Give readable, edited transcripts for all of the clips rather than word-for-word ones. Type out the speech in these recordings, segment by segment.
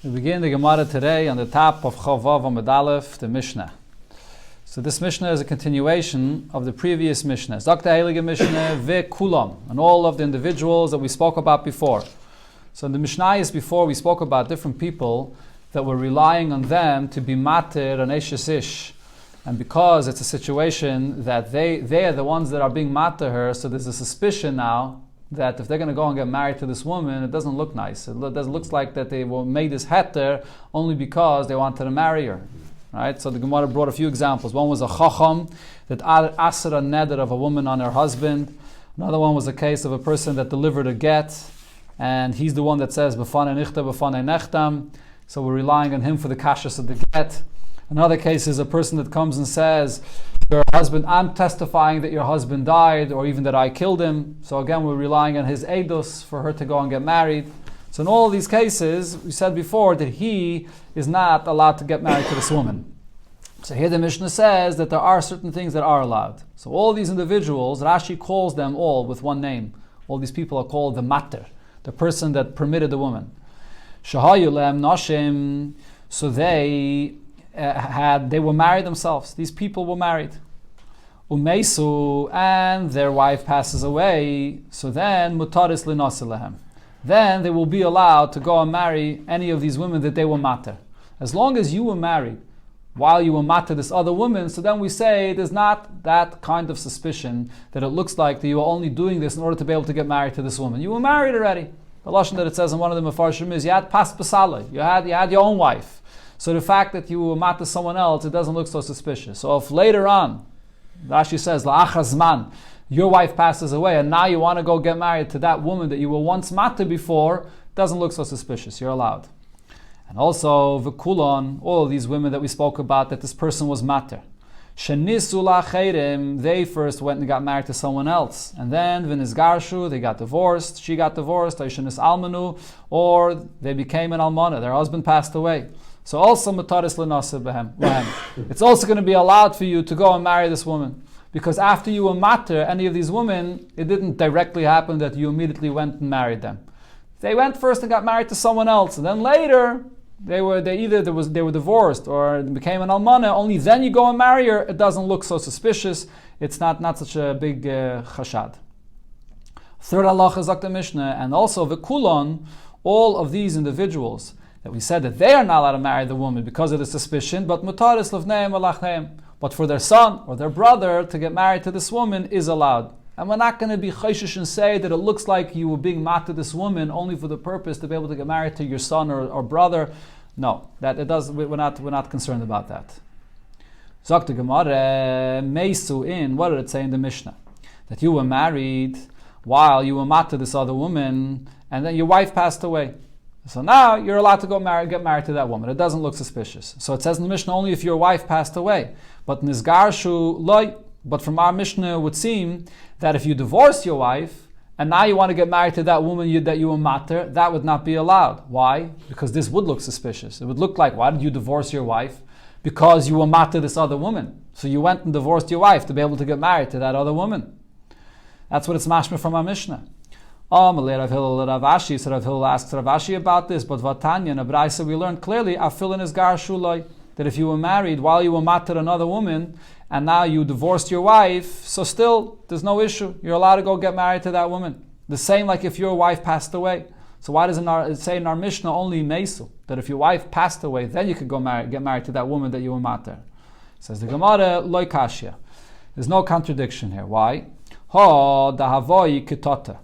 We begin the Gemara today on the top of Chavav Amud Aleph, the Mishnah. So this Mishnah is a continuation of the previous Mishnah. Zakta Heilige Mishnah Kulam, and all of the individuals that we spoke about before. So in the Mishnayos before, we spoke about different people that were relying on them to be matir and eshes ish. And because it's a situation that they are the ones that are being matir her, so there's a suspicion now that if they're going to go and get married to this woman, it doesn't look nice. It looks like that they will make this heter only because they wanted to marry her. Right? So the Gemara brought a few examples. One was a chacham that asra neder of a woman on her husband. Another one was a case of a person that delivered a get, and he's the one that says b'fanei nichta b'fanei nechtam. So we're relying on him for the kashas of the get. Another case is a person that comes and says, your husband, I'm testifying that your husband died, or even that I killed him. So again, we're relying on his eidos for her to go and get married. So in all of these cases, we said before that he is not allowed to get married to this woman. So here the Mishnah says that there are certain things that are allowed. So all these individuals, Rashi calls them all with one name. All these people are called the mater, the person that permitted the woman. Shahayu lehem nashim, so they were married themselves. These people were married. Umeisu, and their wife passes away. So then mutaris linasi lehem. Then they will be allowed to go and marry any of these women that they were mater. As long as you were married while you were mater this other woman, so then we say there's not that kind of suspicion that it looks like that you are only doing this in order to be able to get married to this woman. You were married already. The lashon that it says in one of the mefarshim is you had pas pasala. You had your own wife. So the fact that you were mat to someone else, it doesn't look so suspicious. So if later on, Rashi says, la'achar zman, your wife passes away, and now you want to go get married to that woman that you were once mat to before, it doesn't look so suspicious. You're allowed. And also, v'kulon, all of these women that we spoke about, that this person was mater. Shenisu la'cheirim, they first went and got married to someone else. And then, v'nizgarshu, they got divorced, she got divorced, aishenis almanu, or they became an almana, their husband passed away. So also mutaris l'naseh b'hem. It's also going to be allowed for you to go and marry this woman. Because after you were mater, any of these women, it didn't directly happen that you immediately went and married them. They went first and got married to someone else, and then later they were divorced or became an almana. Only then you go and marry her. It doesn't look so suspicious. It's not such a big chashad. Third halacha is the Mishnah, and also v'kulon, all of these individuals that we said that they are not allowed to marry the woman because of the suspicion, but mutaris l'vneim alachneim. But for their son or their brother to get married to this woman is allowed. And we're not going to be chayshish and say that it looks like you were being mat to this woman only for the purpose to be able to get married to your son or brother. No, that it does. We're not concerned about that. Zok the Gemara meisu in. What did it say in the Mishnah? That you were married while you were mat to this other woman, and then your wife passed away. So now you're allowed to get married to that woman. It doesn't look suspicious. So it says in the Mishnah only if your wife passed away. But nizgarshu loy. But from our Mishnah it would seem that if you divorce your wife and now you want to get married to that woman that you were mater, that would not be allowed. Why? Because this would look suspicious. It would look like, why did you divorce your wife? Because you were mater this other woman. So you went and divorced your wife to be able to get married to that other woman. That's what it's mashma from our Mishnah. Rav Ashi, so Rav Hillel asks Rav Ashi about this, but Vatanya and Abraisa, we learned clearly, Afilin is gar shulai, that if you were married while you were mater another woman, and now you divorced your wife, so still, there's no issue. You're allowed to go get married to that woman. The same like if your wife passed away. So why does it say in our Mishnah only meisu, that if your wife passed away, then you could go get married to that woman that you were mater? Says the Gemara, loy kashya. There's no contradiction here. Why? Ho dahavoi kitota.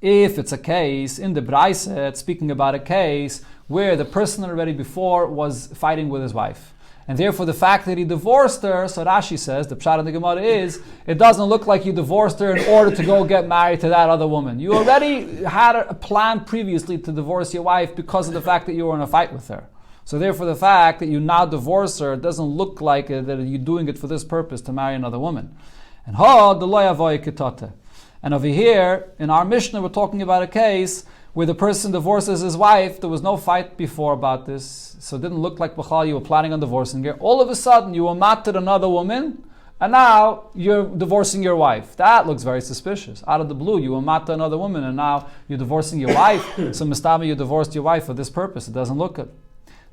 If it's a case in the Braise, it's speaking about a case where the person already before was fighting with his wife. And therefore the fact that he divorced her, so Rashi says, the pshat in the Gemara is, it doesn't look like you divorced her in order to go get married to that other woman. You already had a plan previously to divorce your wife because of the fact that you were in a fight with her. So therefore the fact that you now divorce her, it doesn't look like that you're doing it for this purpose to marry another woman. And the lo yavoy kitata. And over here, in our Mishnah, we're talking about a case where the person divorces his wife. There was no fight before about this, so it didn't look like B'chal you were planning on divorcing her. All of a sudden, you were mated another woman, and now you're divorcing your wife. That looks very suspicious. Out of the blue, you mata another woman, and now you're divorcing your wife. So mistama, you divorced your wife for this purpose. It doesn't look good.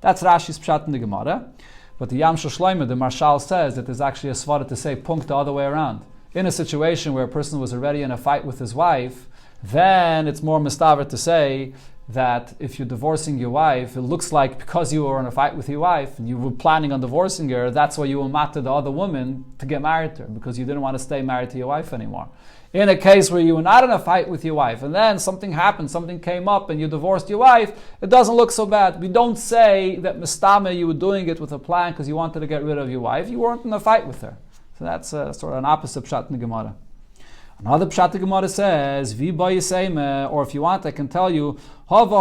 That's Rashi's pshat in the Gemara. But the Yam Shloime, the Marshal, says that there's actually a svara to say punkt the other way around. In a situation where a person was already in a fight with his wife, then it's more mistaver to say that if you're divorcing your wife, it looks like because you were in a fight with your wife and you were planning on divorcing her, that's why you were mad to the other woman to get married to her, because you didn't want to stay married to your wife anymore. In a case where you were not in a fight with your wife and then something happened, something came up and you divorced your wife, it doesn't look so bad. We don't say that mistame, you were doing it with a plan because you wanted to get rid of your wife. You weren't in a fight with her. So that's sort of an opposite pshat in the Gemara. Another pshat the Gemara says, or if you want, I can tell you, both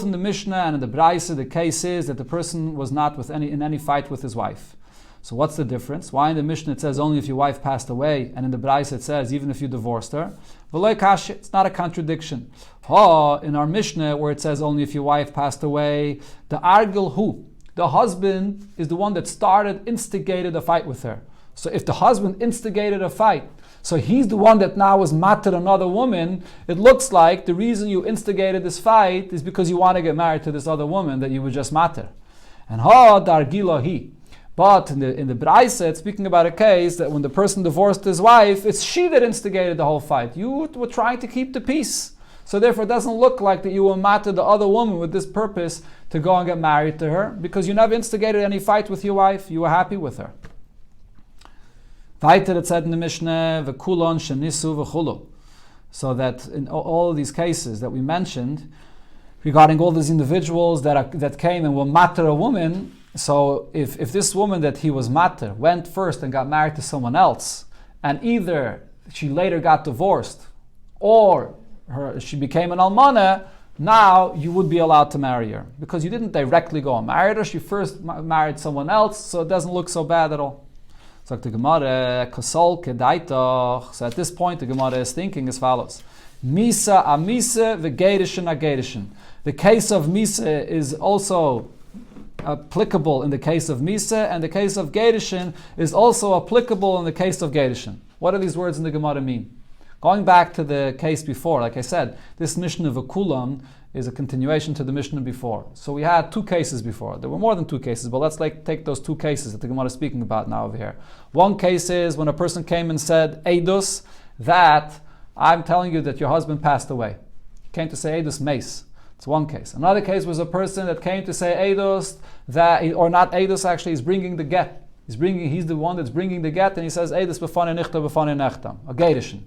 in the Mishnah and in the Braisa, the case is that the person was not in any fight with his wife. So what's the difference? Why in the Mishnah it says only if your wife passed away, and in the Braisa it says even if you divorced her? It's not a contradiction. In our Mishnah where it says only if your wife passed away, the argil hu, the husband is the one that instigated a fight with her. So if the husband instigated a fight, so he's the one that now was matter another woman, it looks like the reason you instigated this fight is because you want to get married to this other woman that you were just matter. And dargila hi. But in the Braisa, it's speaking about a case that when the person divorced his wife, it's she that instigated the whole fight. You were trying to keep the peace. So therefore it doesn't look like that you were matter the other woman with this purpose to go and get married to her, because you never instigated any fight with your wife. You were happy with her. Weiter, it said in the Mishnah, v'kulon shenisu v'chulu. So that in all of these cases that we mentioned, regarding all these individuals that came and were matter a woman, so if this woman that he was matter went first and got married to someone else, and either she later got divorced, or she became an almana, now you would be allowed to marry her. Because you didn't directly go and marry her, she first married someone else, so it doesn't look so bad at all. So the Gemara, Kosol kedaitoch. So at this point, the Gemara is thinking as follows: Misa amisa v'gerishin agerishin. The case of Misa is also applicable in the case of Misa, and the case of gerishin is also applicable in the case of gerishin. What do these words in the Gemara mean? Going back to the case before, like I said, this Mishnah v'kulam is a continuation to the Mishnah before. So we had two cases before. There were more than two cases, but let's take those two cases that the Gemara is speaking about now over here. One case is when a person came and said, Eidus, that I'm telling you that your husband passed away. He came to say Eidus mace. It's one case. Another case was a person that came to say Eidus, or not Eidus actually, he's bringing the get. He's the one that's bringing the get, and he says Eidus b'fanei nichta b'fanei nechtam, a gerishin.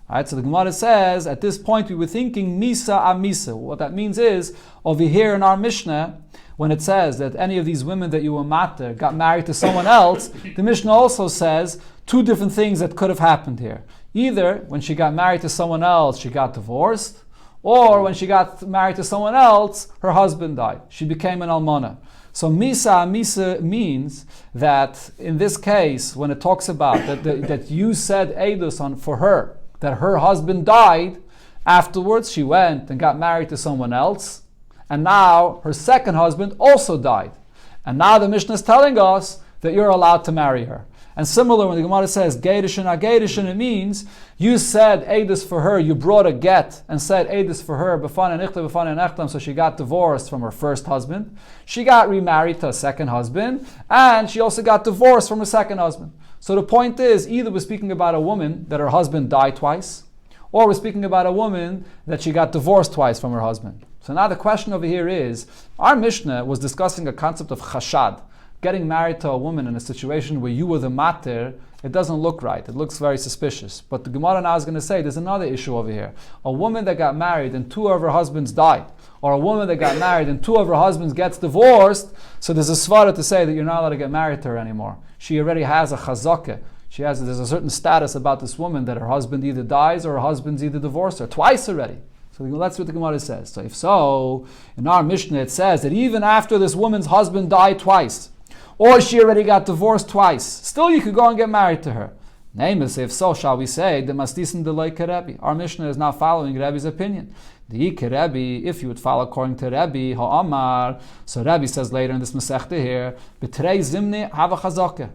Alright, so the Gemara says, at this point we were thinking Misa a Misa. What that means is, over here in our Mishnah, when it says that any of these women that you were matter got married to someone else, the Mishnah also says two different things that could have happened here. Either when she got married to someone else, she got divorced, or when she got married to someone else, her husband died. She became an almana. So Misa a Misa means that in this case, when it talks about that you said Eidus for her, that her husband died, afterwards she went and got married to someone else, and now her second husband also died. And now the Mishnah is telling us that you're allowed to marry her. And similar, when the Gemara says Gerishin Agerishin, it means you said Eidus for her, you brought a get and said Eidus for her, b'fanei nichta b'fanei nechtam, so she got divorced from her first husband. She got remarried to a second husband, and she also got divorced from her second husband. So the point is, either we're speaking about a woman that her husband died twice, or we're speaking about a woman that she got divorced twice from her husband. So now the question over here is, our Mishnah was discussing a concept of chashad, getting married to a woman in a situation where you were the mater. It doesn't look right. It looks very suspicious. But the Gemara now is going to say there's another issue over here. A woman that got married and two of her husbands died, or a woman that got married and two of her husbands gets divorced, so there's a svara to say that you're not allowed to get married to her anymore. She already has a chazakah. There's a certain status about this woman that her husband either dies or her husband's either divorced her twice already. So that's what the Gemara says. So if so, in our Mishnah it says that even after this woman's husband died twice, or she already got divorced twice, still you could go and get married to her. Namely, if so, shall we say, the masdisin delay kerebi. Our Mishnah is now following Rebbe's opinion. The kerebi, if you would follow according to Rebbe, ha'amar, so Rebbe says later in this Masechta here, b'trei zimni hava chazakah.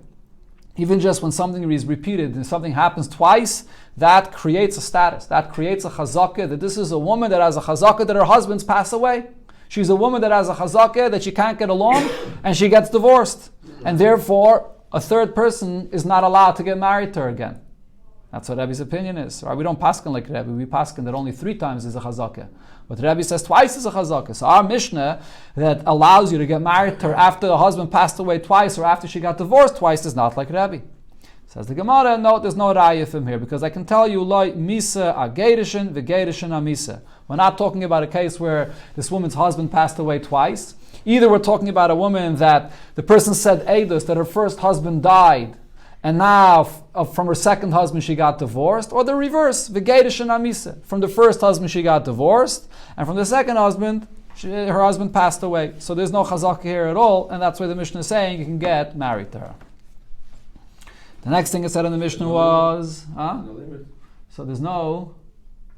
even just when something is repeated and something happens twice, that creates a status, that creates a chazakah, that this is a woman that has a chazakah that her husband's passed away. She's a woman that has a chazakah that she can't get along and she gets divorced. And therefore, a third person is not allowed to get married to her again. That's what Rebbe's opinion is. Right? We don't paskin like Rebbe. We paskin that only 3 times is a chazakah. But Rebbe says twice is a chazakah. So our Mishnah that allows you to get married to her after the husband passed away twice or after she got divorced twice is not like Rebbe. Says the Gemara, no, there's no raya from here because I can tell you, loy misa agedishin v'gedishin amisa. We're not talking about a case where this woman's husband passed away twice. Either we're talking about a woman that the person said edus that her first husband died, and now from her second husband she got divorced, or the reverse, v'gedishin amisa. From the first husband she got divorced, and from the second husband, her husband passed away. So there's no chazakah here at all, and that's why the Mishnah is saying you can get married to her. The next thing it said in the Mishnah was, no limit. So there's no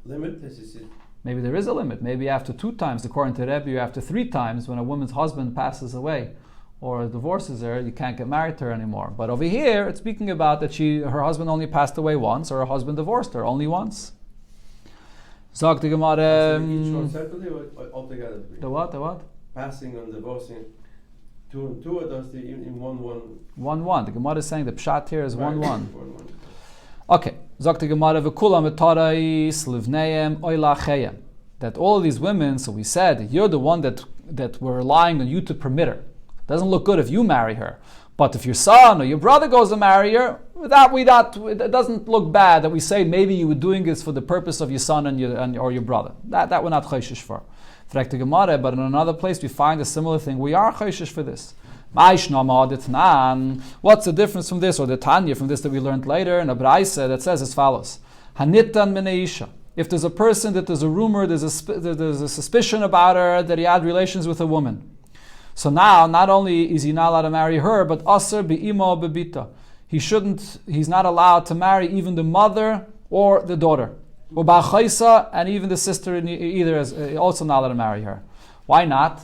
limit, as you said. Maybe there is a limit. Maybe after 2 times, according to Rebbe, or after 3 times, when a woman's husband passes away or divorces her, you can't get married to her anymore. But over here, it's speaking about that her husband only passed away once, or her husband divorced her only once. Zog the Gemara. Separately or altogether? The what? Passing and divorcing. 2 and 2, or does the in 1 1? 1-1. The Gemara is saying the pshat here is 1-1. 1-1. Okay. Zok the Gemara v'kulam etarais livneim oilacheyem. That all of these women, so we said that you're the one that we're relying on you to permit her. It doesn't look good if you marry her, but if your son or your brother goes to marry her, it doesn't look bad that we say maybe you were doing this for the purpose of your son or your brother. That we're not chayshish for. But in another place we find a similar thing. We are chayshish for this. What's the difference from this, or the Tanya from this that we learned later in a Braise that says as follows: Hanitan meneisha. If there's a person that there's a rumor, there's a suspicion about her that he had relations with a woman. So now, not only is he not allowed to marry her, but aser be'imo bebita. He's not allowed to marry even the mother or the daughter. And even the sister either is also not allowed to marry her. Why not?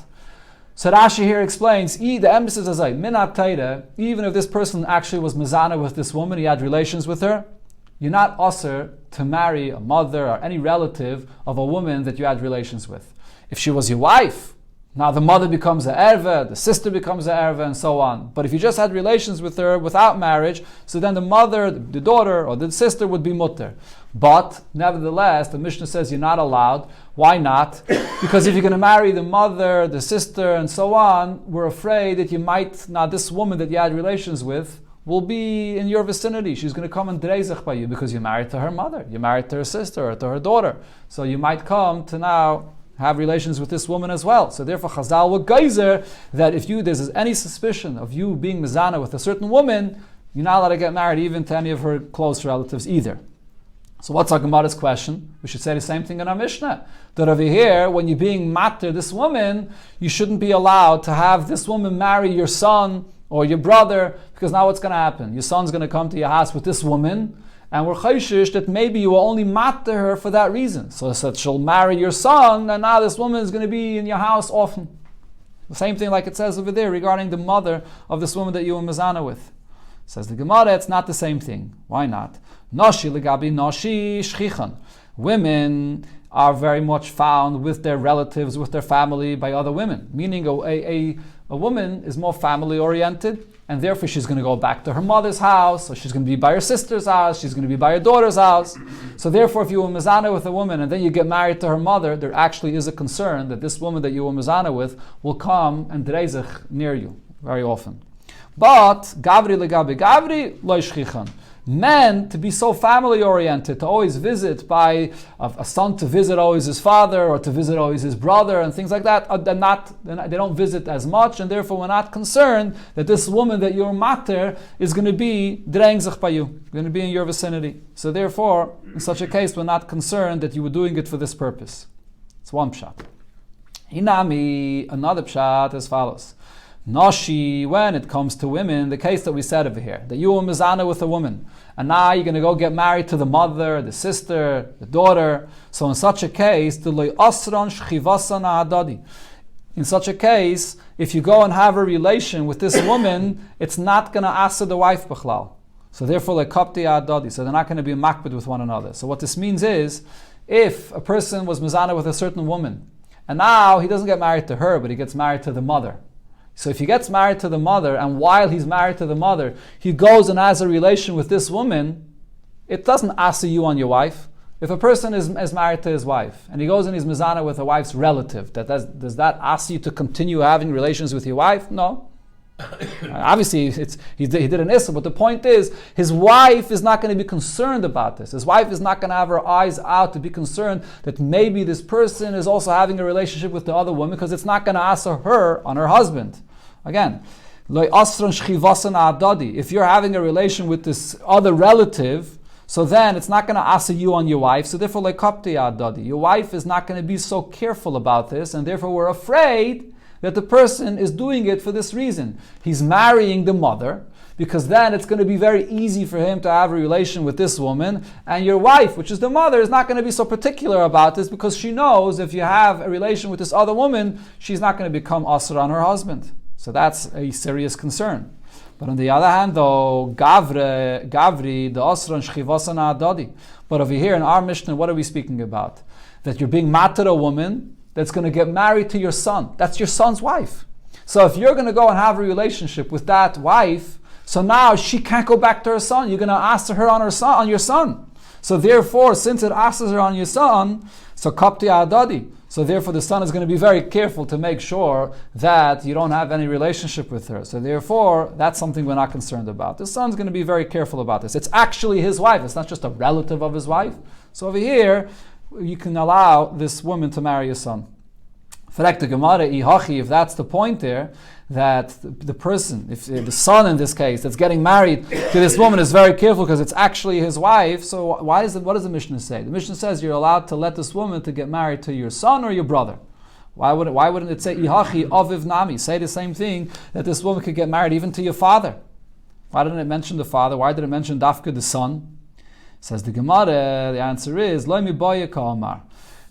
So Rashi here explains, the emphasis is like, minat taida, even if this person actually was mezana with this woman, he had relations with her, you're not usher to marry a mother or any relative of a woman that you had relations with. If she was your wife, now the mother becomes a erva, the sister becomes a erva, and so on. But if you just had relations with her without marriage, so then the mother, the daughter, or the sister would be mutter. But nevertheless, the Mishnah says you're not allowed. Why not? Because if you're going to marry the mother, the sister, and so on, we're afraid that you might, now this woman that you had relations with will be in your vicinity. She's going to come and dreizach by you because you're married to her mother, you're married to her sister, or to her daughter. So you might come to now have relations with this woman as well. So therefore Chazal were geyser that if there's any suspicion of you being mezana with a certain woman, you're not allowed to get married even to any of her close relatives either. So what's our Gemara's question? We should say the same thing in our Mishnah. That over here, when you're being matter this woman, you shouldn't be allowed to have this woman marry your son or your brother, because now what's going to happen? Your son's going to come to your house with this woman, and we're chayshish that maybe you will only matter her for that reason. So that she'll marry your son, and now this woman is going to be in your house often. The same thing like it says over there regarding the mother of this woman that you were mezana with. Says the Gemara, it's not the same thing. Why not? Noshi legabi noshi shchichan. Women are very much found with their relatives, with their family, by other women. Meaning a woman is more family oriented, and therefore she's going to go back to her mother's house, or she's going to be by her sister's house, she's going to be by her daughter's house. So therefore, if you were mezana with a woman and then you get married to her mother, there actually is a concern that this woman that you were mezana with will come and dreizach near you very often. But gavri legabi gavri lo shchichan. Men to be so family oriented, to always visit by a son to visit always his father, or to visit always his brother, and things like that, they don't visit as much, and therefore we're not concerned that this woman that you're mater is going to be dreingzach by you, going to be in your vicinity. So therefore, in such a case, we're not concerned that you were doing it for this purpose. It's one pshat. Hinami, another pshat as follows. Noshi, when it comes to women, the case that we said over here, that you were mezana with a woman, and now you're going to go get married to the mother, the sister, the daughter. So in such a case, in such a case, if you go and have a relation with this woman, it's not going to answer the wife b'chlal. So therefore, like kapti adadi, so they're not going to be makbid with one another. So what this means is, if a person was mizana with a certain woman, and now he doesn't get married to her, but he gets married to the mother. So if he gets married to the mother, and while he's married to the mother, he goes and has a relation with this woman, it doesn't asa you on your wife. If a person is married to his wife, and he goes and he's mizana with a wife's relative, does that ask you to continue having relations with your wife? No. Obviously, he did an issa, but the point is, his wife is not going to be concerned about this. His wife is not going to have her eyes out to be concerned that maybe this person is also having a relationship with the other woman, because it's not going to ask her on her husband. Again, if you're having a relation with this other relative, so then it's not going to asa you on your wife. So therefore, your wife is not going to be so careful about this, and therefore we're afraid that the person is doing it for this reason. He's marrying the mother, because then it's going to be very easy for him to have a relation with this woman, and your wife, which is the mother, is not going to be so particular about this, because she knows if you have a relation with this other woman, she's not going to become asr on her husband. So that's a serious concern. But on the other hand, though, Gavri, the Asran Shchivasana Adadi. But over here in our Mishnah, what are we speaking about? That you're being matter a woman that's going to get married to your son. That's your son's wife. So if you're going to go and have a relationship with that wife, so now she can't go back to her son. You're going to ask her on your son. So therefore, since it asks her on your son, so Kapti Adadi. So therefore the son is going to be very careful to make sure that you don't have any relationship with her. So therefore, that's something we're not concerned about. The son's going to be very careful about this. It's actually his wife. It's not just a relative of his wife. So over here, you can allow this woman to marry your son. If that's the point there, that the person, if the son in this case, that's getting married to this woman is very careful because it's actually his wife, so what does the Mishnah say? The Mishnah says you're allowed to let this woman to get married to your son or your brother. Why wouldn't it say Ihachi aviv nami? Say the same thing, that this woman could get married even to your father. Why didn't it mention the father? Why did it mention Dafka, the son? Says the Gemara, the answer is Lo mi boya ka'amar.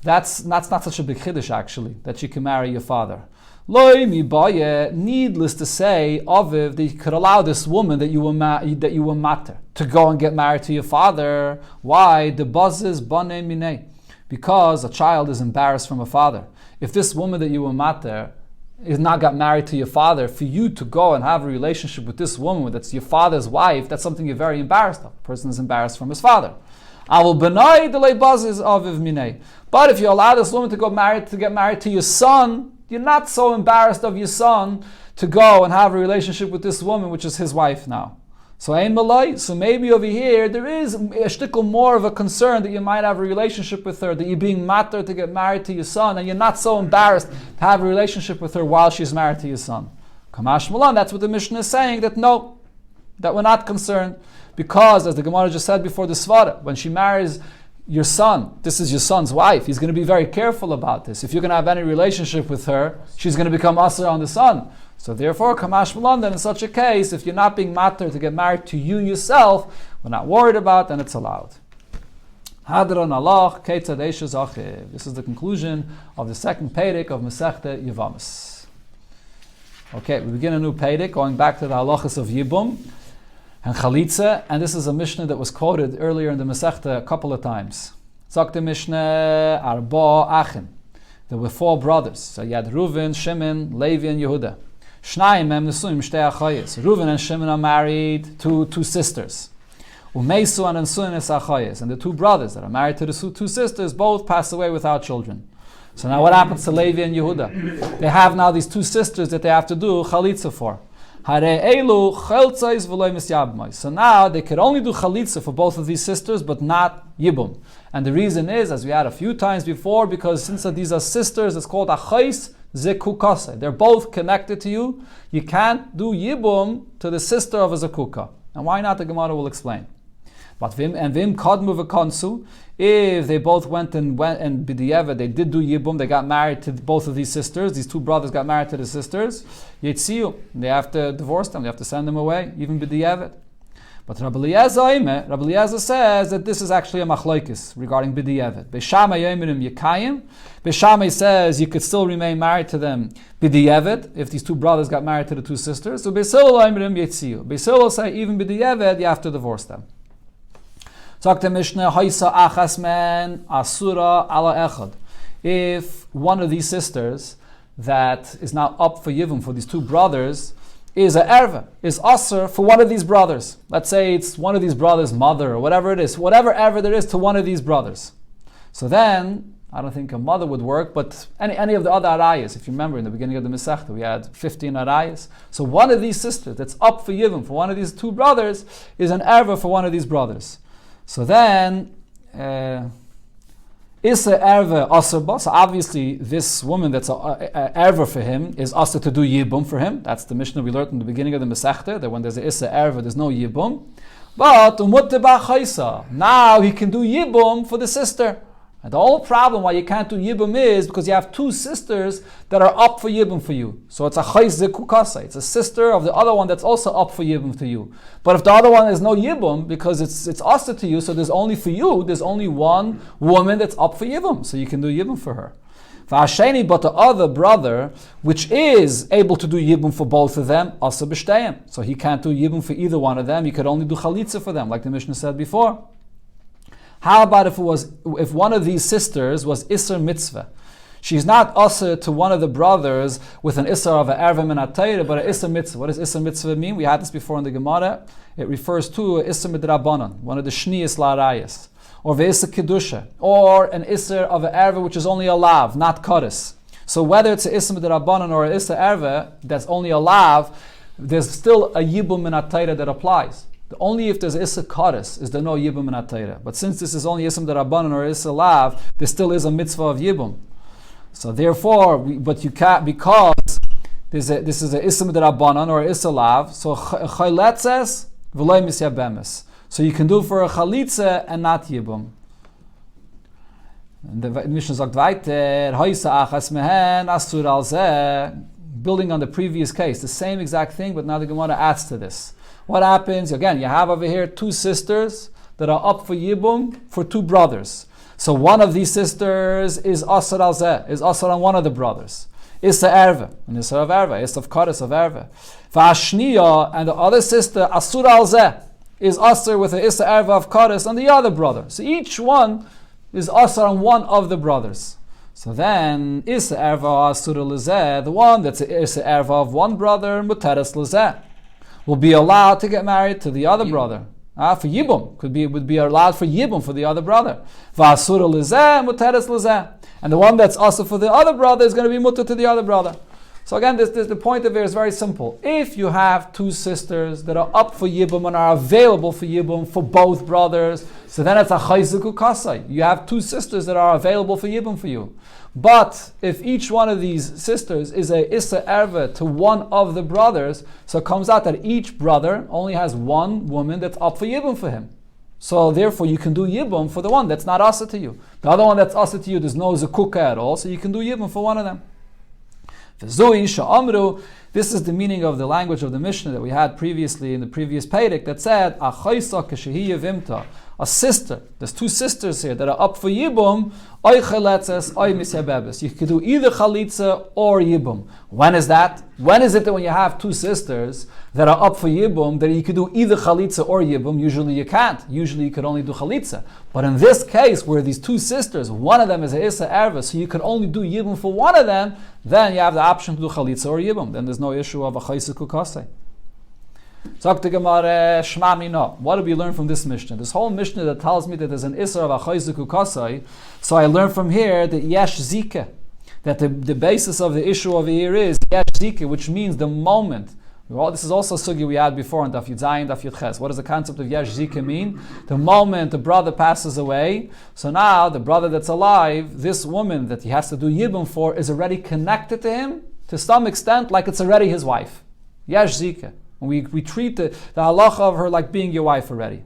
That's not such a big chiddush actually, that you can marry your father. Loi mi baye, needless to say, aviv, that you could allow this woman that you were matter to go and get married to your father. Why? The buzzes bane minei, because a child is embarrassed from a father. If this woman that you were matter is not got married to your father, for you to go and have a relationship with this woman that's your father's wife, that's something you're very embarrassed of. A person is embarrassed from his father. But if you allow this woman to get married to your son, you're not so embarrassed of your son to go and have a relationship with this woman, which is his wife now. So maybe over here there is a shtickle more of a concern that you might have a relationship with her, that you're being matter to get married to your son, and you're not so embarrassed to have a relationship with her while she's married to your son. Kamash Malan, that's what the Mishnah is saying, that no, that we're not concerned. Because, as the Gemara just said before the Svara, when she marries your son, this is your son's wife, he's going to be very careful about this. If you're going to have any relationship with her, she's going to become asr on the son. So therefore, Kamash Malan, then in such a case, if you're not being matter to get married to you yourself, we're not worried about, then it's allowed. Hadran Allah, Keitzad Eisha Zachiv. This is the conclusion of the second Peirik of Masechta Yevamos. Okay, we begin a new Peirik, going back to the halachas of Yibum and Chalitza, and this is a Mishnah that was quoted earlier in the Masechta a couple of times. Sagt the Mishnah, Arba Achim. There were 4 brothers. So you had Reuven, Shimon, Levi, and Yehuda. Shnayim mem nesuim shtei achayis. Reuven and Shimon are married to 2 sisters. Umeisu and Nesuim es achayis. And the 2 brothers that are married to the 2 sisters both pass away without children. So now what happens to Levi and Yehuda? They have now these 2 sisters that they have to do chalitza for. So now they could only do chalitza for both of these sisters, but not yibum. And the reason is, as we had a few times before, because since these are sisters, it's called achais zekukase. They're both connected to you. You can't do yibum to the sister of a zekuka. And why not? The Gemara will explain. But vim kadmu v'kansu, if they both went and b'di'eva, they did do yibum, they got married to both of these sisters, these 2 brothers got married to the sisters, yetziu, they have to divorce them, they have to send them away, even b'di'eva. But Rabbi Eliezer says that this is actually a machlokes regarding b'di'evet. Beishamai yomirim yekayim. Beishamai says you could still remain married to them b'di'evet if these two brothers got married to the two sisters. So Beis Hillel yomirim yetziu. Beis Hillel will say even b'di'evet you have to divorce them. Sagt der Mishnah, Haisa achas men asura ala echad. If one of these sisters that is now up for yivum for these two brothers is a erva, is asur for one of these brothers. Let's say it's one of these brothers' mother or whatever it is, whatever erva there is to one of these brothers. So then, I don't think a mother would work, but any of the other arayas, if you remember in the beginning of the Masechta, we had 15 arayas. So one of these sisters that's up for yivum for one of these two brothers is an erva for one of these brothers. So then, Issa erva asr. So obviously, this woman that's a erva for him is asr to do yibum for him. That's the Mishnah we learned in the beginning of the Masechta, that when there's a Issa erva, there's no yibum. But now he can do yibum for the sister. And the whole problem why you can't do yibum is because you have two sisters that are up for yibum for you. So it's a chayz zekukasa. It's a sister of the other one that's also up for yibum to you. But if the other one is no yibum because it's asa to you, so there's only for you, there's only one woman that's up for yibum, so you can do yibum for her. V'asheni, but the other brother, which is able to do yibum for both of them, asa b'shteyim. So he can't do yibum for either one of them. He could only do chalitza for them, like the Mishnah said before. How about if one of these sisters was Isser Mitzvah? She's not Isser to one of the brothers with an Isser of an Erva Min HaTorah, but an Isser Mitzvah. What does Isser Mitzvah mean? We had this before in the Gemara. It refers to Isser Midrabanan, one of the Shniyas La'arayas, or Ve'isser Kedusha, or an Isser of an Erva which is only a Lav, not Kodesh. So whether it's an Isser Midrabanan or an Isser Erva that's only a Lav, there's still a Yibum Min HaTorah that applies. Only if there's Issa Kares is there no Yibum in HaTorah. But since this is only Ism Darabanan or Issa Lav, there still is a mitzvah of Yibum. So therefore, but you can't, because this is a Ism Darabanan or Issa Lav, so Chayletzes v'loy misyabemes. So you can do for a Chalitza and not Yibum. And the Mishnah sagt weiter, Hoysa achas mehen asur al zeh, building on the previous case, the same exact thing, but now the Gemara adds to this. What happens? Again, you have over here two sisters that are up for Yibum for two brothers. So one of these sisters is Asar al Zeh, is Asar on one of the brothers. Issa Erva, and Issa of Erva, Issa of Kares of Erva. Vashniya, and the other sister, Asur al Zeh, is Asar with the Issa Erva of Kares on the other brother. So each one is Asar on one of the brothers. So then, Issa Erva Asur al Zeh, the one that's Issa Erva of one brother, Muteres Lezeh, will be allowed to get married to the other brother. For Yibum. Would be allowed for Yibum for the other brother. V'asura lezeh, muteres lezeh. And the one that's also for the other brother is going to be mutter to the other brother. So again, the point of it is very simple. If you have two sisters that are up for Yibum and are available for Yibum for both brothers, so then it's a chayzuku kasai. You have two sisters that are available for Yibum for you. But if each one of these sisters is a Issa Erva to one of the brothers, so it comes out that each brother only has one woman that's up for Yibum for him. So therefore you can do Yibum for the one that's not Asa to you. The other one that's Asa to you, there's no Zakukah at all, so you can do Yibum for one of them. This is the meaning of the language of the Mishnah that we had previously in the previous Perek that said, a sister, there's two sisters here that are up for Yibum, you can do either Chalitza or Yibum. When is that? When is it that when you have two sisters that are up for Yibum, that you can do either Chalitza or Yibum? Usually you can't. Usually you could only do Chalitza. But in this case, where these two sisters, one of them is a Issa Erva, so you can only do Yibum for one of them, then you have the option to do Chalitza or Yibum. Then there's no issue of a Chaysiku Kasei. What do we learn from this Mishnah? This whole Mishnah that tells me that there's an Isser of Achayzuku Kasai, so I learn from here that Yesh Zika, that the basis of the issue over here is Yesh Zika, which means the moment. Well, this is also a sugi we had before in Daf Yud Zayin, Daf Yud Ches. What does the concept of Yesh Zika mean? The moment the brother passes away, so now the brother that's alive, this woman that he has to do Yibum for, is already connected to him to some extent like it's already his wife. Yesh Zika. We treat the halacha of her like being your wife already.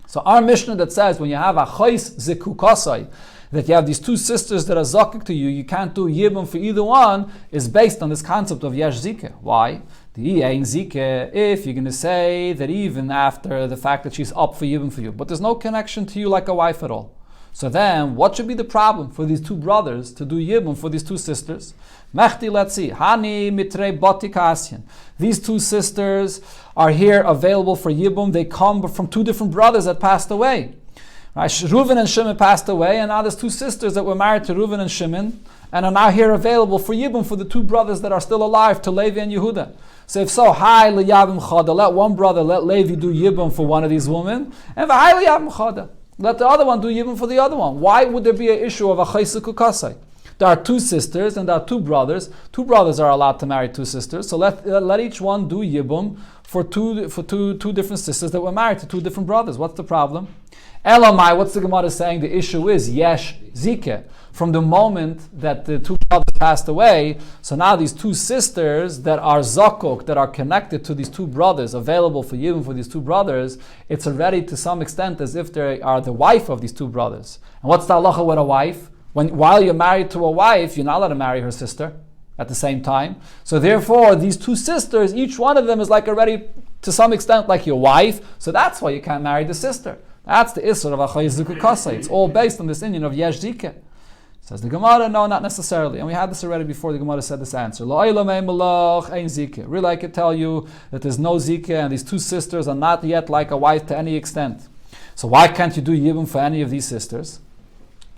So our Mishnah that says when you have a chayis zikukasai, that you have these two sisters that are zakik to you, you can't do yibum for either one, is based on this concept of yesh zika. Why? The ein zike, if you're going to say that even after the fact that she's up for yibum for you, but there's no connection to you like a wife at all. So then, what should be the problem for these two brothers to do yibum for these two sisters? Mechti, let's see. Hani mitrei botikasyan. These two sisters are here available for yibum. They come from two different brothers that passed away. Right? Reuven and Shimon passed away, and now there's two sisters that were married to Reuven and Shimon, and are now here available for yibum for the two brothers that are still alive, to Levi and Yehuda. So if so, hi liyavim chada, let one brother, let Levi do yibum for one of these women, and hi liyavim chada, let the other one do yibum for the other one. Why would there be an issue of a chaysuku kasai? There are two sisters and there are two brothers. Two brothers are allowed to marry two sisters, so let each one do yibum for two different sisters that were married to two different brothers. What's the problem? Elamai, what's the Gemara saying? The issue is yesh zike. From the moment that the two brothers passed away, so now these two sisters that are zakok, that are connected to these two brothers, available for yibum for these two brothers, it's already to some extent as if they are the wife of these two brothers. And what's the halacha with a wife? While you're married to a wife, you're not allowed to marry her sister at the same time. So therefore, these two sisters, each one of them is like already to some extent like your wife, so that's why you can't marry the sister. That's the Isser of Achai Zuku Kasa. It's all based on this Indian of Yesh Zike. Says the Gemara, no, not necessarily. And we had this already before the Gemara said this answer. Really, I could tell you that there's no Zike and these two sisters are not yet like a wife to any extent. So why can't you do Yibum for any of these sisters?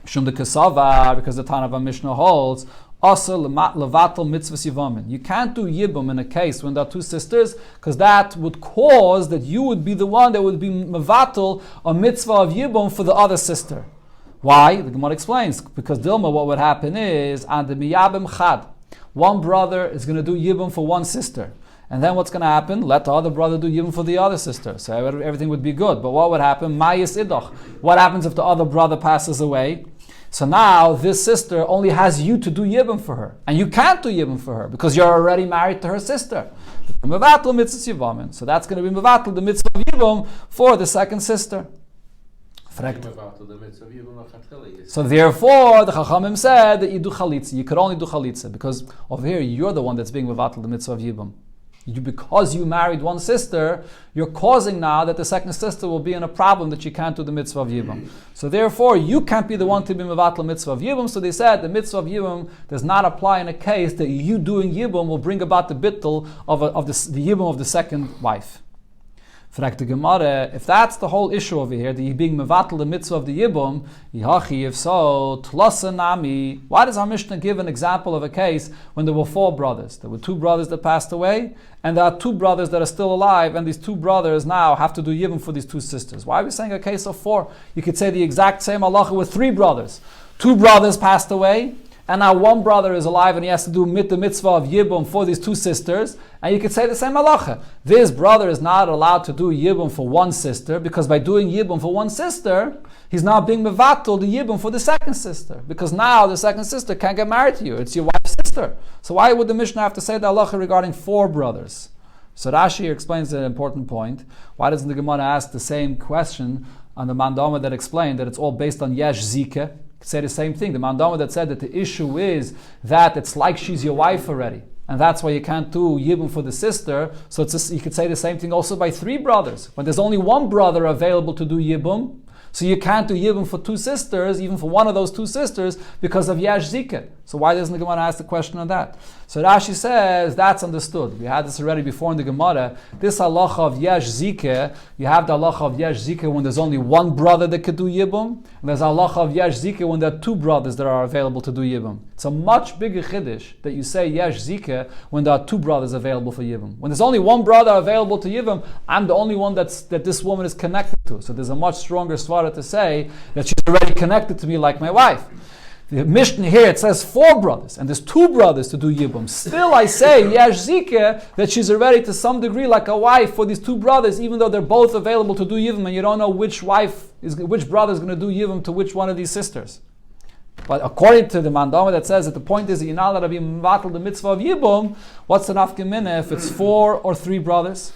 Shum de Kasava, because the Tanava Mishnah holds, levatel mitzvahs yivamin. You can't do yibum in a case when there are two sisters, because that would cause that you would be the one that would be mevatel a mitzvah of yibum for the other sister. Why? The Gemara explains, because Dilma, what would happen is, and the miyabim chad, one brother is going to do yibum for one sister. And then what's going to happen? Let the other brother do yibum for the other sister. So everything would be good. But what would happen? Mayis idoch. What happens if the other brother passes away? So now this sister only has you to do yibum for her. And you can't do yibum for her because you're already married to her sister. So that's going to be mevatel the mitzvah of yibum for the second sister. So therefore, the Chachamim said that you do chalitza. You could only do chalitza because over here you're the one that's being mevatel the mitzvah of yibum. Because you married one sister, you're causing now that the second sister will be in a problem that you can't do the mitzvah of Yibum. So therefore, you can't be the one to be mevatel mitzvah of Yibum. So they said the mitzvah of Yibum does not apply in a case that you doing Yibum will bring about the bittul of the Yibum of the second wife. Fragt the Gemara, if that's the whole issue over here, that you being mevatel the mitzvah of the Yibum, yihachi, if so, tlasa nami, why does our Mishnah give an example of a case when there were four brothers? There were two brothers that passed away, and there are two brothers that are still alive, and these two brothers now have to do Yibum for these two sisters. Why are we saying a case of four? You could say the exact same halacha with three brothers. Two brothers passed away, and now one brother is alive and he has to do the mitzvah of Yibum for these two sisters. And you could say the same halacha. This brother is not allowed to do Yibum for one sister because by doing Yibum for one sister, he's now being mevatel the Yibum for the second sister. Because now the second sister can't get married to you. It's your wife's sister. So why would the Mishnah have to say the halacha regarding four brothers? So Rashi explains an important point. Why doesn't the Gemara ask the same question on the mandama that explained that it's all based on Yesh Zike? Say the same thing. The mandama that said that the issue is that it's like she's your wife already, and that's why you can't do yibum for the sister. So it's just, you could say the same thing also by three brothers. When there's only one brother available to do yibum, so you can't do yibum for two sisters, even for one of those two sisters, because of Yesh Zike. So why doesn't the Gemara ask the question on that? So Rashi says that's understood. We had this already before in the Gemara. This halacha of Yesh Zike, you have the halacha of Yesh Zike when there's only one brother that could do yibum, and there's a halacha of Yesh Zike when there are two brothers that are available to do yibum. It's a much bigger chiddush that you say Yesh Zike when there are two brothers available for yibum. When there's only one brother available to yibum, I'm the only one that this woman is connected to. So there's a much stronger svara to say that she's already connected to me like my wife. The Mishnah here, it says four brothers, and there's two brothers to do Yibum. Still I say, Yesh Zike, that she's already to some degree like a wife for these two brothers, even though they're both available to do Yibum, and you don't know which brother is going to do Yibum to which one of these sisters. But according to the mandama that says that the point is that you're not allowed to be mevatel the mitzvah of Yibum, what's the nafkamina if it's four or three brothers?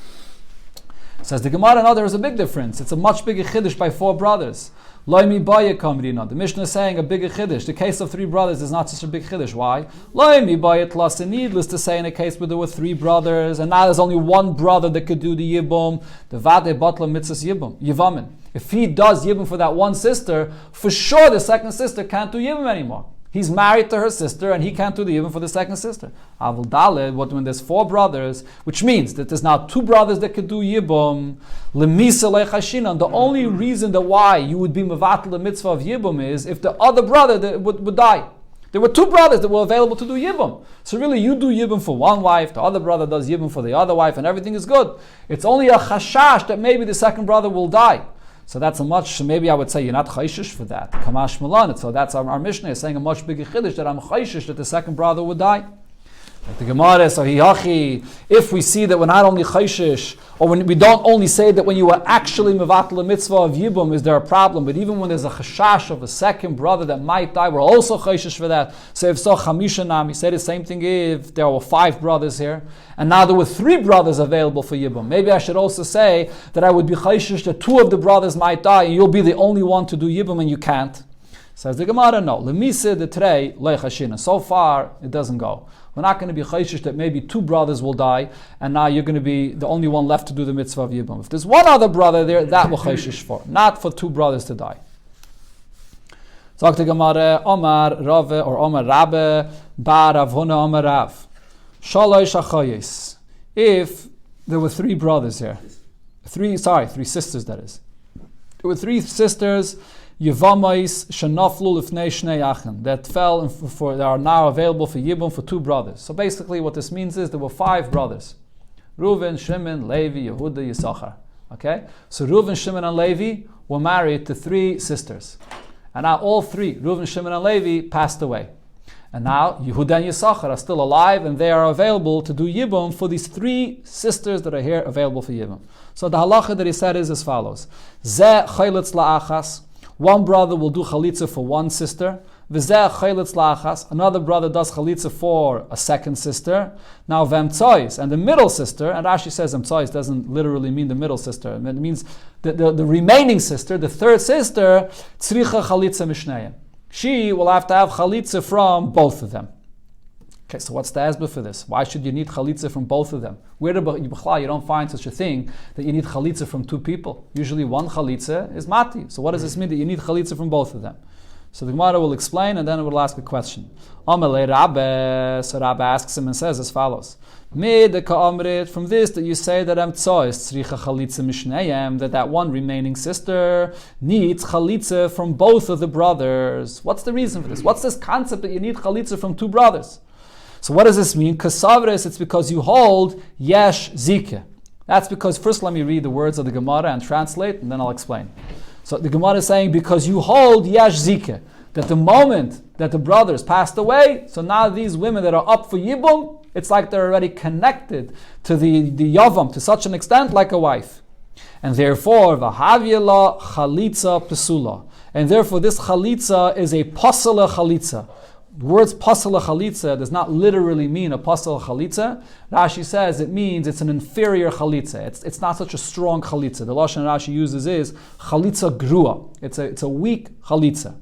Says the Gemara, no, there is a big difference. It's a much bigger chiddush by four brothers. Loimi Baya Kamrina. The Mishnah is saying a bigger chiddush. The case of 3 brothers is not such a big chiddush. Why? Loimi Baya Tlas, needless to say, in a case where there were 3 brothers, and now there's only 1 brother that could do the Yibum, the Vade Batla Mitzvahs Yibum, Yevamin. If he does Yibum for that 1 sister, for sure the second sister can't do Yibum anymore. He's married to her sister and he can't do the Yibum for the second sister. Avul Daled, when there's 4 brothers, which means that there's now 2 brothers that could do Yibum, Lemisa Lechashinan, the only reason that why you would be Mevatel the mitzvah of Yibum is if the other brother would die. There were 2 brothers that were available to do Yibum. So really you do Yibum for 1 wife, the other brother does Yibum for the other wife, and everything is good. It's only a chashash that maybe the second brother will die. So that's a much, maybe I would say you're not chayshish for that. Kamash Malan. So that's our Mishnah is saying a much bigger chiddush that I'm chayshish that the second brother would die. Like the Gemara, so if we see that we're not only chayshish, or when we don't only say that when you are actually mevatel a mitzvah of Yibum, is there a problem? But even when there's a chashash of a second brother that might die, we're also chayshish for that. So if so, chamisha nam, he said the same thing if there were 5 brothers here, and now there were 3 brothers available for Yibum. Maybe I should also say that I would be chayshish that 2 of the brothers might die, and you'll be the only one to do Yibum, and you can't. Says the Gemara, no. Lemisa the trei leichashina. So far, it doesn't go. We're not going to be chayshish that maybe 2 brothers will die, and now you're going to be the only one left to do the mitzvah of Yibum. If there's 1 other brother there, that will chayshish for, not for 2 brothers to die. Sagt the Gemara, Omar Rave or Omar Rabbe Bar Rav Huna Omar Rav. Shalosh achayis. If there were 3 brothers here, 3 sisters that is. There were 3 sisters. Yevamos shenaflu lifnei shnei achin that fell that are now available for Yibum for 2 brothers. So basically, what this means is there were 5 brothers: Reuven, Shimon, Levi, Yehuda, Yisachar. Okay, so Reuven, Shimon, and Levi were married to 3 sisters, and now all 3, Reuven, Shimon, and Levi, passed away, and now Yehuda and Yisachar are still alive, and they are available to do Yibum for these 3 sisters that are here available for Yibum. So the halacha that he said is as follows: Ze chaylitz la'achas. 1 brother will do chalitza for 1 sister. V'zeh chaylitz la'achas. Another brother does chalitza for a second sister. Now v'emtzois, and the middle sister, and Rashi says emtzois doesn't literally mean the middle sister. It means the remaining sister, the 3rd sister, tzricha chalitza mishnayim. She will have to have chalitza from both of them. Okay, so what's the asbah for this? Why should you need chalitza from both of them? Where you don't find such a thing that you need chalitza from 2 people. Usually 1 chalitza is mati. So what does this mean that you need chalitza from both of them? So the Gemara will explain and then it will ask a question. Amalei Rabbe, so Rabbe asks him and says as follows: from this that you say that that 1 remaining sister needs chalitza from both of the brothers. What's the reason for this? What's this concept that you need chalitza from 2 brothers? So what does this mean? Kasavres, it's because you hold yesh zike. That's because, first let me read the words of the Gemara and translate, and then I'll explain. So the Gemara is saying, because you hold yesh zike, that the moment that the brothers passed away, so now these women that are up for Yibum, it's like they're already connected to the Yavam to such an extent like a wife. And therefore, v'havyela chalitza pesula. And therefore this chalitza is a pasala chalitza. The words pasala chalitza does not literally mean a pasala chalitza. Rashi says it means it's an inferior chalitza. It's not such a strong chalitza. The lashon Rashi uses is chalitza grua. It's a weak chalitza.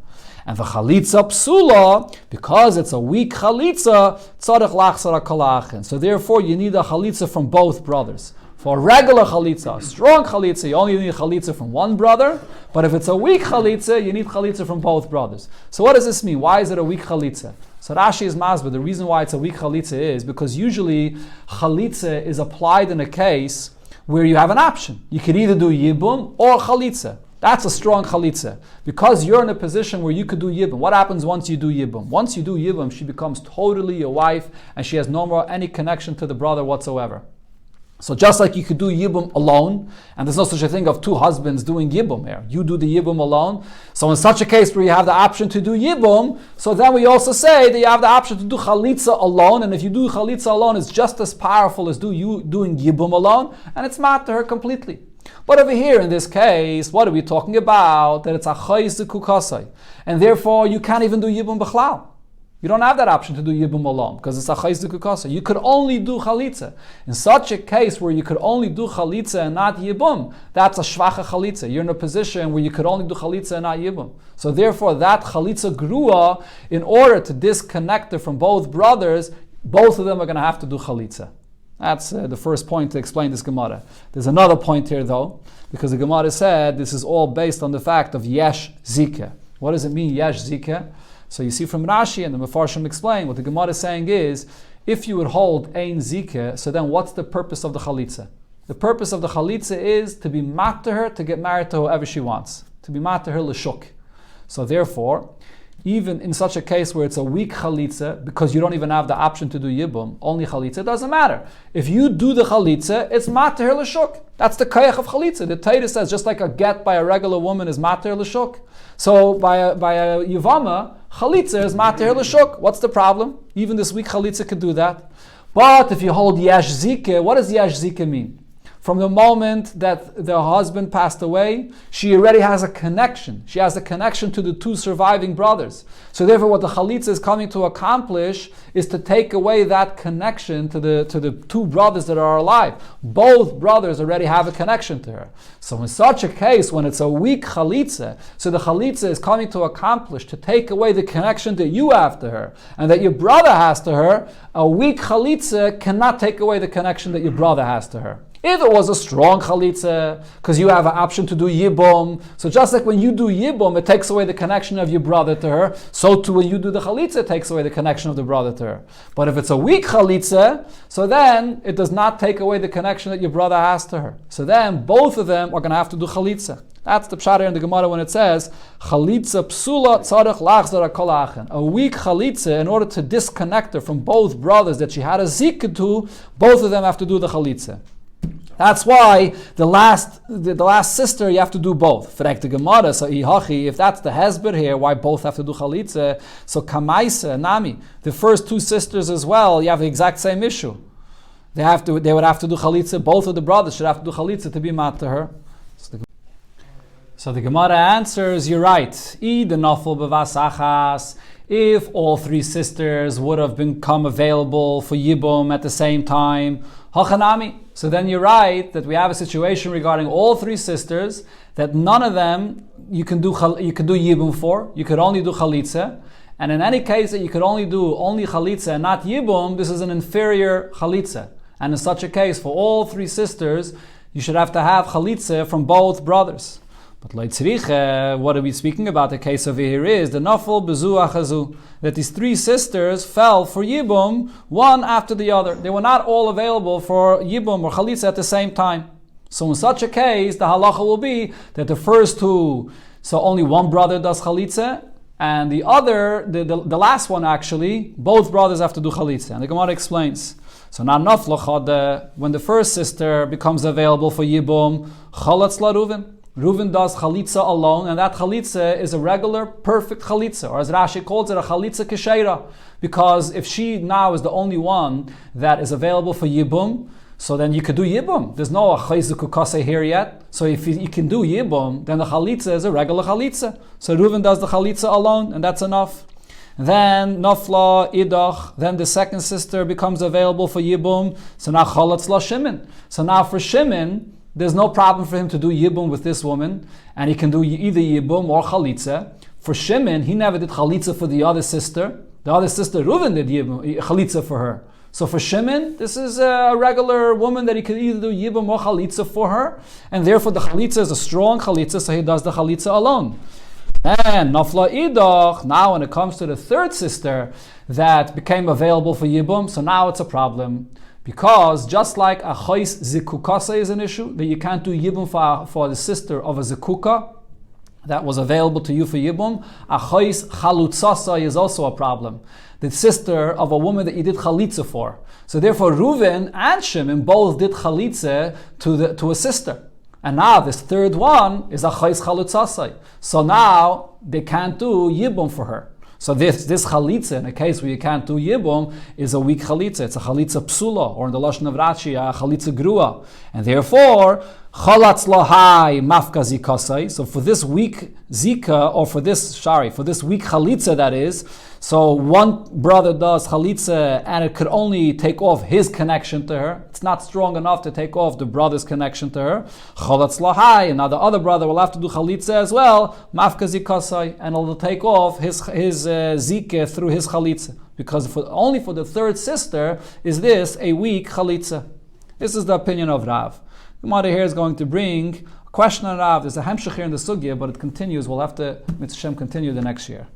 And the chalitza psula, because it's a weak chalitza, tzarech lachsar kalachin. So therefore you need a chalitza from both brothers. For a regular chalitza, a strong chalitza, you only need chalitza from 1 brother. But if it's a weak chalitza, you need chalitza from both brothers. So what does this mean? Why is it a weak chalitza? So Rashi is masber. The reason why it's a weak chalitza is because usually chalitza is applied in a case where you have an option. You could either do yibum or chalitza. That's a strong chalitza. Because you're in a position where you could do yibum. What happens once you do yibum? Once you do yibum, she becomes totally your wife and she has no more any connection to the brother whatsoever. So just like you could do Yibum alone, and there's no such a thing of 2 husbands doing Yibum here. You do the Yibum alone. So in such a case where you have the option to do Yibum, so then we also say that you have the option to do Chalitza alone, and if you do Chalitza alone, it's just as powerful as doing Yibum alone, and it's mat to her completely. But over here in this case, what are we talking about? That it's a Chayz Kukasai, and therefore you can't even do Yibum B'chlal. You don't have that option to do yibum alone because it's a chayz zikukasa. You could only do chalitza. In such a case where you could only do chalitza and not yibum, that's a shvacha chalitza. You're in a position where you could only do chalitza and not yibum. So therefore, that chalitza grua, in order to disconnect her from both brothers, both of them are going to have to do chalitza. That's the first point to explain this Gemara. There's another point here though, because the Gemara said this is all based on the fact of yesh zika. What does it mean, yesh zika? So you see from Rashi and the Mefarshim explain, what the Gemara is saying is, if you would hold ein zika, so then what's the purpose of the chalitza? The purpose of the chalitza is to be mat to her, to get married to whoever she wants. To be mat to her l'shuk. So therefore, even in such a case where it's a weak chalitza, because you don't even have the option to do yibum, only chalitza, it doesn't matter. If you do the chalitza, it's mat to her l'shuk. That's the kayach of chalitza. The Torah says just like a get by a regular woman is mat to her l'shuk. So by a Yevama, chalitza is mat to her l'shuk. What's the problem? Even this weak chalitza could do that. But if you hold yesh zika, what does yesh zika mean? From the moment that the husband passed away, she already has a connection. She has a connection to the two surviving brothers. So therefore what the chalitza is coming to accomplish is to take away that connection to the two brothers that are alive. Both brothers already have a connection to her. So in such a case, when it's a weak chalitza, so the chalitza is coming to accomplish, to take away the connection that you have to her, and that your brother has to her, a weak chalitza cannot take away the connection that your brother has to her. If it was a strong chalitza, because you have an option to do yibum, so just like when you do yibum, it takes away the connection of your brother to her, so too when you do the chalitza, it takes away the connection of the brother to her. But if it's a weak chalitza, so then it does not take away the connection that your brother has to her. So then both of them are going to have to do chalitza. That's the pshat here in the Gemara when it says, chalitza psula tzarech lachzar kol achen. A weak chalitza, in order to disconnect her from both brothers that she had a zikah to, both of them have to do the chalitza. That's why the last sister you have to do both. Frek the Gemara, so if that's the hesber here, why both have to do chalitza? So kamaisa, nami, the first two sisters as well, you have the exact same issue. They would have to do chalitza. Both of the brothers should have to do chalitza to be mat to her. So the Gemara answers, you're right. If all three sisters would have become available for yibum at the same time, hachanami. So then you're right that we have a situation regarding all three sisters that none of them you can do yibum for. You could only do chalitza. And in any case that you could only do chalitza and not yibum, this is an inferior chalitza. And in such a case, for all three sisters, you should have to have chalitza from both brothers. But what are we speaking about? The case over here is the nafal bezu achazu, that these three sisters fell for yibum one after the other. They were not all available for yibum or chalitza at the same time. So in such a case, the halacha will be that the first two, so only one brother does chalitza, and the other, the last one actually, both brothers have to do chalitza. And the Gemara explains. So now nafla when the first sister becomes available for yibum, chalatz la Reuven. Reuven does chalitza alone, and that chalitza is a regular, perfect chalitza, or as Rashi calls it, a chalitza kesheira. Because if she now is the only one that is available for yibum, so then you could do yibum. There's no chayzuku kase here yet. So if you can do yibum, then the chalitza is a regular chalitza. So Reuven does the chalitza alone, and that's enough. Then nafla idach, then the second sister becomes available for yibum. So now chalatz la Shimon. So now for Shimon, there's no problem for him to do yibum with this woman, and he can do either yibum or chalitza. For Shimon, he never did chalitza for the other sister. The other sister, Reuven, did yibum, chalitza for her. So for Shimon, this is a regular woman that he could either do yibum or chalitza for her, and therefore the chalitza is a strong chalitza, so he does the chalitza alone. And nafla idach, now when it comes to the third sister that became available for yibum, so now it's a problem. Because just like a chais zikukasa is an issue, that you can't do yibum for the sister of a zikuka that was available to you for yibum, a chais chalutzasa is also a problem. The sister of a woman that you did chalitza for. So therefore Reuven and Shimon both did chalitza to a sister. And now this third one is a chais chalutzasa. So now they can't do yibum for her. So this chalitza, in a case where you can't do yibum, is a weak chalitza. It's a chalitza psula, or in the lashon of Rashi, a chalitza grua. And therefore, Chalatz lohai mafka zikasai. So for this weak zika, or for this weak chalitza, that is, so one brother does chalitza and it could only take off his connection to her. It's not strong enough to take off the brother's connection to her. Chalatz lohai, and now the other brother will have to do chalitza as well, mafka zikasai, and it'll take off his zika through his chalitza. Because only for the third sister is this a weak chalitza. This is the opinion of Rav. Gemara here is going to bring a question on Rav. There's a hemshech here in the sugya, but it continues. We'll have to, Mitzvah Shem, continue the next year.